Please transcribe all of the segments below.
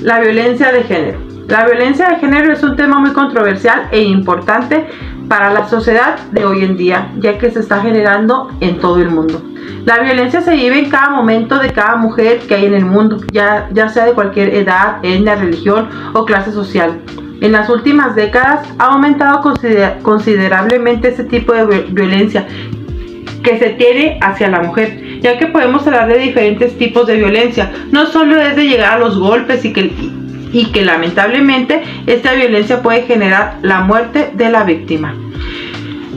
La violencia de género. La violencia de género es un tema muy controversial e importante para la sociedad de hoy en día, ya que se está generando en todo el mundo. La violencia se vive en cada momento de cada mujer que hay en el mundo, ya sea de cualquier edad, etnia, religión o clase social. En las últimas décadas ha aumentado considerablemente este tipo de violencia que se tiene hacia la mujer, ya que podemos hablar de diferentes tipos de violencia. No solo es de llegar a los golpes y que lamentablemente esta violencia puede generar la muerte de la víctima.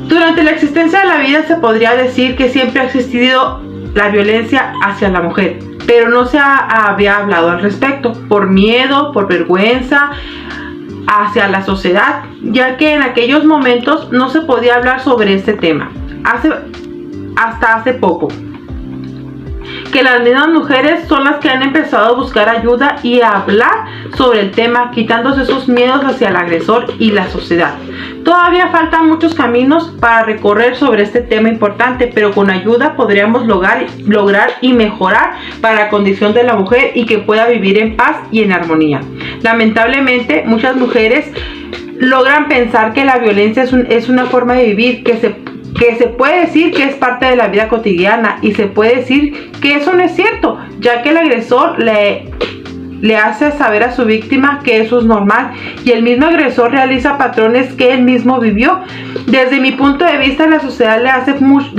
Durante la existencia de la vida se podría decir que siempre ha existido la violencia hacia la mujer, pero no se había hablado al respecto, por miedo, por vergüenza hacia la sociedad, ya que en aquellos momentos no se podía hablar sobre este tema. Hasta hace poco, que las mismas mujeres son las que han empezado a buscar ayuda y a hablar sobre el tema, quitándose esos miedos hacia el agresor y la sociedad. Todavía faltan muchos caminos para recorrer sobre este tema importante, pero con ayuda podríamos lograr y mejorar para la condición de la mujer y que pueda vivir en paz y en armonía. Lamentablemente, muchas mujeres logran pensar que la violencia es una forma de vivir que se puede decir que es parte de la vida cotidiana, y se puede decir que eso no es cierto, ya que el agresor le hace saber a su víctima que eso es normal, y el mismo agresor realiza patrones que él mismo vivió. Desde mi punto de vista, la sociedad le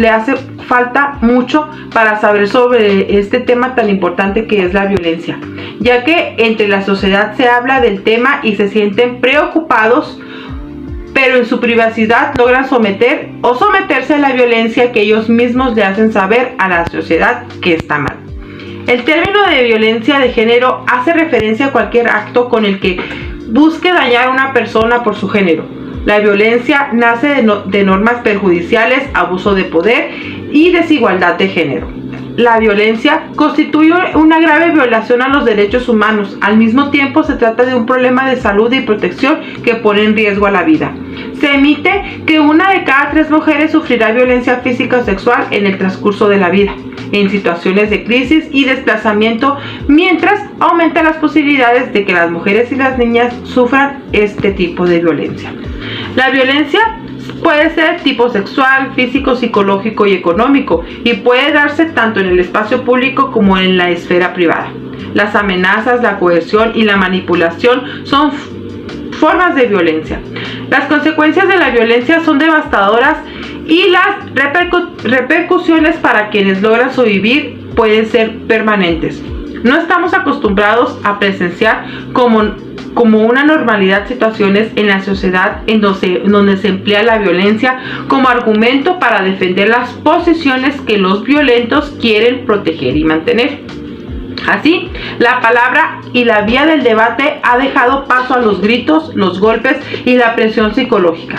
hace falta mucho para saber sobre este tema tan importante que es la violencia, ya que entre la sociedad se habla del tema y se sienten preocupados, pero en su privacidad logran someterse a la violencia que ellos mismos le hacen saber a la sociedad que está mal. El término de violencia de género hace referencia a cualquier acto con el que busque dañar a una persona por su género. La violencia nace de normas perjudiciales, abuso de poder y desigualdad de género. La violencia constituye una grave violación a los derechos humanos. Al mismo tiempo, se trata de un problema de salud y protección que pone en riesgo a la vida. Se emite que 1 de cada 3 mujeres sufrirá violencia física o sexual en el transcurso de la vida, en situaciones de crisis y desplazamiento, mientras aumentan las posibilidades de que las mujeres y las niñas sufran este tipo de violencia. La violencia puede ser tipo sexual, físico, psicológico y económico, y puede darse tanto en el espacio público como en la esfera privada. Las amenazas, la coerción y la manipulación son formas de violencia. Las consecuencias de la violencia son devastadoras y las repercusiones para quienes logran sobrevivir pueden ser permanentes. No estamos acostumbrados a presenciar como una normalidad situaciones en la sociedad en donde se emplea la violencia como argumento para defender las posiciones que los violentos quieren proteger y mantener. Así, la palabra y la vía del debate ha dejado paso a los gritos, los golpes y la presión psicológica,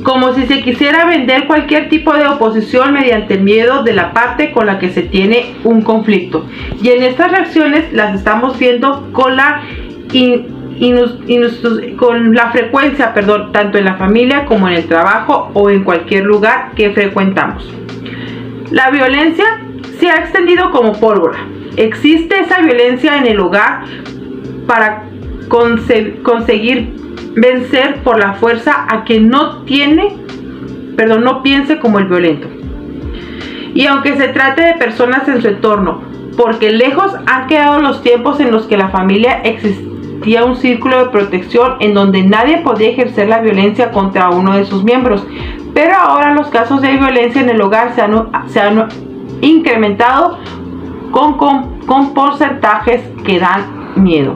como si se quisiera vender cualquier tipo de oposición mediante el miedo de la parte con la que se tiene un conflicto. Y en estas reacciones las estamos viendo con la frecuencia, tanto en la familia como en el trabajo o en cualquier lugar que frecuentamos. La violencia se ha extendido como pólvora. Existe esa violencia en el hogar para conseguir vencer por la fuerza a quien no piense como el violento. Y aunque se trate de personas en su entorno, porque lejos han quedado los tiempos en los que la familia existía un círculo de protección en donde nadie podía ejercer la violencia contra uno de sus miembros, pero ahora los casos de violencia en el hogar se han incrementado con porcentajes que dan miedo.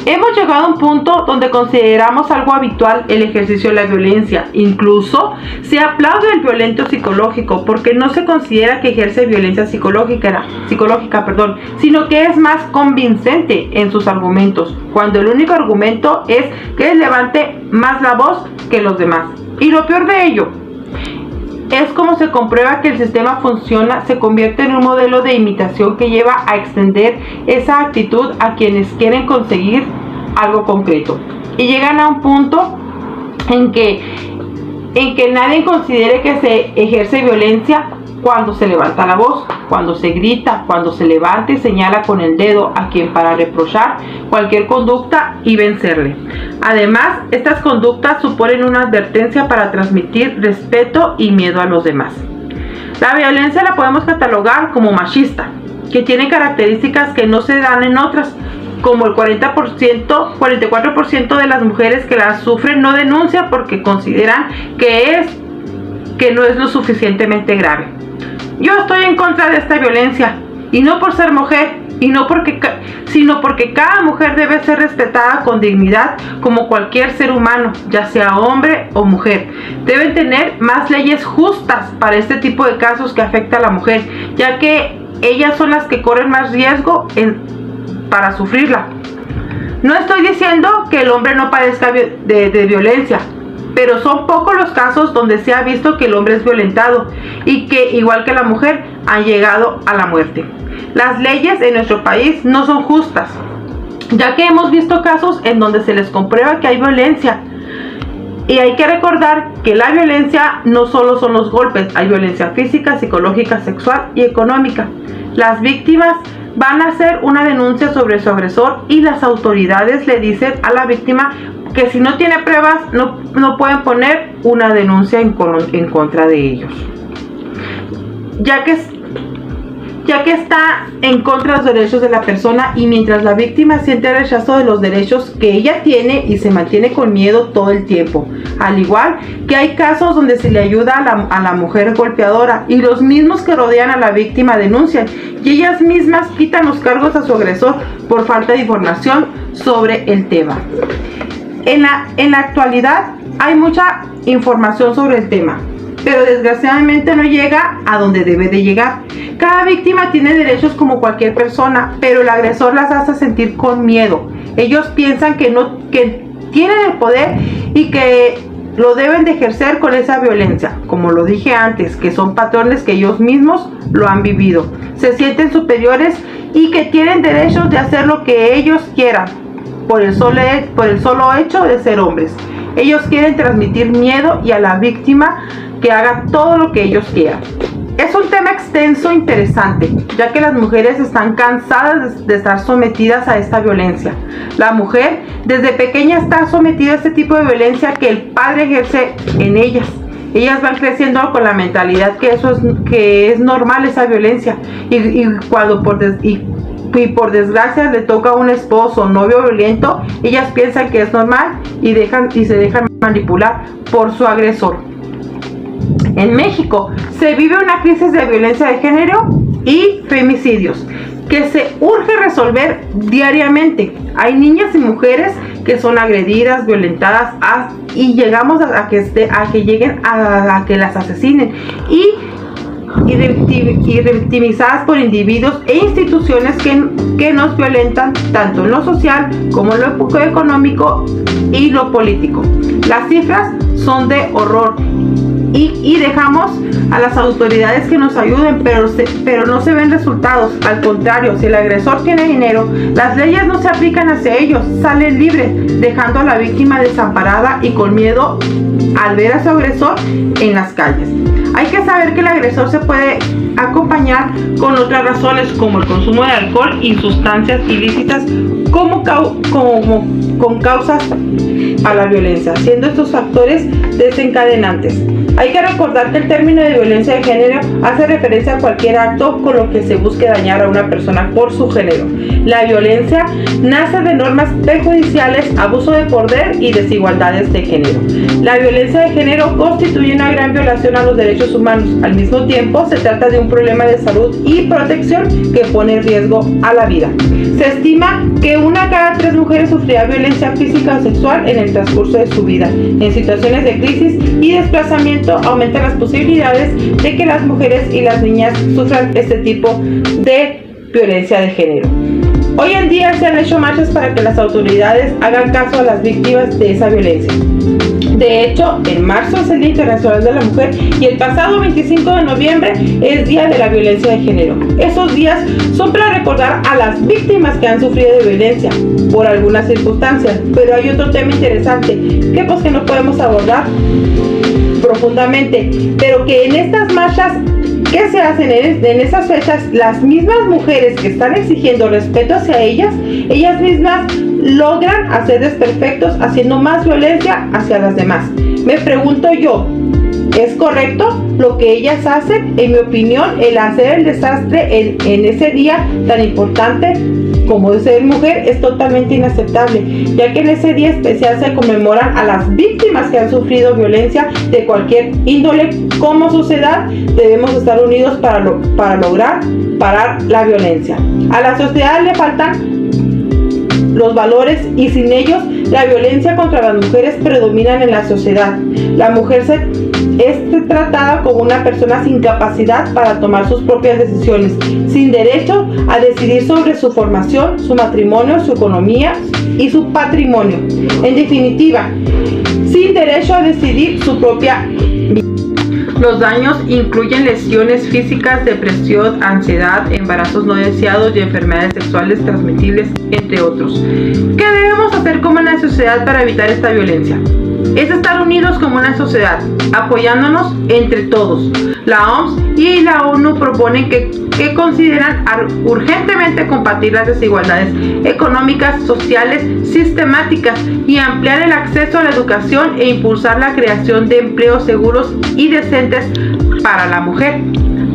Hemos llegado a un punto donde consideramos algo habitual el ejercicio de la violencia. Incluso se aplaude el violento psicológico porque no se considera que ejerce violencia psicológica, sino que es más convincente en sus argumentos, cuando el único argumento es que él levante más la voz que los demás. Y lo peor de ello es como se comprueba que el sistema funciona, se convierte en un modelo de imitación que lleva a extender esa actitud a quienes quieren conseguir algo concreto. Y llegan a un punto en que en que nadie considere que se ejerce violencia cuando se levanta la voz, cuando se grita, cuando se levanta y señala con el dedo a quien para reprochar cualquier conducta y vencerle. Además, estas conductas suponen una advertencia para transmitir respeto y miedo a los demás. La violencia la podemos catalogar como machista, que tiene características que no se dan en otras, como el 44% de las mujeres que la sufren no denuncian porque consideran que no es lo suficientemente grave. Yo estoy en contra de esta violencia, y no por ser mujer, sino porque cada mujer debe ser respetada con dignidad como cualquier ser humano, ya sea hombre o mujer. Deben tener más leyes justas para este tipo de casos que afecta a la mujer, ya que ellas son las que corren más riesgo para sufrirla. No estoy diciendo que el hombre no padezca de violencia, pero son pocos los casos donde se ha visto que el hombre es violentado y que, igual que la mujer, han llegado a la muerte. Las leyes en nuestro país no son justas, ya que hemos visto casos en donde se les comprueba que hay violencia. Y hay que recordar que la violencia no solo son los golpes, hay violencia física, psicológica, sexual y económica. Las víctimas van a hacer una denuncia sobre su agresor y las autoridades le dicen a la víctima que si no tiene pruebas no pueden poner una denuncia en contra de ellos, ya que está en contra de los derechos de la persona, y mientras la víctima siente el rechazo de los derechos que ella tiene y se mantiene con miedo todo el tiempo. Al igual que hay casos donde se le ayuda a la mujer golpeadora y los mismos que rodean a la víctima denuncian y ellas mismas quitan los cargos a su agresor por falta de información sobre el tema. En la actualidad hay mucha información sobre el tema, pero desgraciadamente no llega a donde debe de llegar. Cada víctima tiene derechos como cualquier persona, pero el agresor las hace sentir con miedo. Ellos piensan que tienen el poder y que lo deben de ejercer con esa violencia. Como lo dije antes, que son patrones que ellos mismos lo han vivido. Se sienten superiores y que tienen derechos de hacer lo que ellos quieran por el solo hecho de ser hombres. Ellos quieren transmitir miedo y a la víctima que haga todo lo que ellos quieran. Es un tema extenso e interesante, ya que las mujeres están cansadas de estar sometidas a esta violencia. La mujer desde pequeña está sometida a este tipo de violencia que el padre ejerce en ellas. Ellas van creciendo con la mentalidad que es normal esa violencia, y cuando por desgracia le toca a un esposo o novio violento, ellas piensan que es normal y se dejan manipular por su agresor. En México se vive una crisis de violencia de género y femicidios que se urge resolver diariamente. Hay niñas y mujeres que son agredidas, violentadas y llegamos a que lleguen a que las asesinen y revictimizadas por individuos e instituciones que nos violentan tanto en lo social como en lo económico y lo político. Las cifras son de horror y dejamos a las autoridades que nos ayuden, pero no se ven resultados. Al contrario, si el agresor tiene dinero, las leyes no se aplican hacia ellos, salen libres, dejando a la víctima desamparada y con miedo al ver a su agresor en las calles. Hay que saber que el agresor se puede acompañar con otras razones como el consumo de alcohol y sustancias ilícitas con causas a la violencia, siendo estos factores desencadenantes. Hay que recordar que el término de violencia de género hace referencia a cualquier acto con lo que se busque dañar a una persona por su género. La violencia nace de normas perjudiciales, abuso de poder y desigualdades de género. La violencia de género constituye una gran violación a los derechos humanos. Al mismo tiempo, se trata de un problema de salud y protección que pone en riesgo a la vida. Se estima que 1 de cada 3 mujeres sufrirá violencia física o sexual en el transcurso de su vida. En situaciones de crisis y desplazamiento aumentan las posibilidades de que las mujeres y las niñas sufran este tipo de violencia de género. Hoy en día se han hecho marchas para que las autoridades hagan caso a las víctimas de esa violencia. De hecho, en marzo es el Día Internacional de la Mujer y el pasado 25 de noviembre es Día de la Violencia de Género. Esos días son para recordar a las víctimas que han sufrido de violencia por algunas circunstancias, pero hay otro tema interesante que no podemos abordar profundamente, pero que en estas marchas que se hacen en esas fechas, las mismas mujeres que están exigiendo respeto hacia ellas mismas logran hacer desperfectos, haciendo más violencia hacia las demás. Me pregunto yo, ¿es correcto lo que ellas hacen? En mi opinión, el hacer el desastre en ese día tan importante como de ser mujer es totalmente inaceptable, ya que en ese día especial se conmemoran a las víctimas que han sufrido violencia de cualquier índole. Como sociedad debemos estar unidos para lograr parar la violencia. A la sociedad le faltan los valores y sin ellos la violencia contra las mujeres predominan en la sociedad. La mujer es tratada como una persona sin capacidad para tomar sus propias decisiones, sin derecho a decidir sobre su formación, su matrimonio, su economía y su patrimonio. En definitiva, sin derecho a decidir su propia vida. Los daños incluyen lesiones físicas, depresión, ansiedad, embarazos no deseados y enfermedades sexuales transmisibles, entre otros. ¿Qué debemos hacer como una sociedad para evitar esta violencia? Es estar unidos como una sociedad, apoyándonos entre todos. La OMS y la ONU proponen que consideran urgentemente combatir las desigualdades económicas, sociales, sistemáticas y ampliar el acceso a la educación e impulsar la creación de empleos seguros y decentes para la mujer.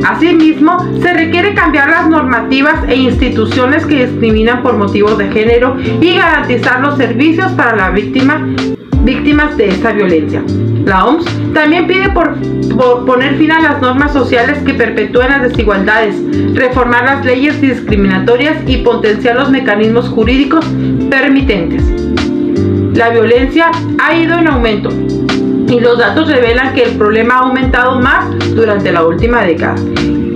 Asimismo, se requiere cambiar las normativas e instituciones que discriminan por motivos de género y garantizar los servicios para las víctimas de esta violencia. La OMS también pide por poner fin a las normas sociales que perpetúan las desigualdades, reformar las leyes discriminatorias y potenciar los mecanismos jurídicos permitentes. La violencia ha ido en aumento y los datos revelan que el problema ha aumentado más durante la última década.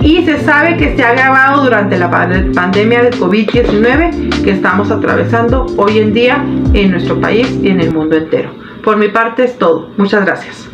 Y se sabe que se ha agravado durante la pandemia de COVID-19 que estamos atravesando hoy en día en nuestro país y en el mundo entero. Por mi parte es todo. Muchas gracias.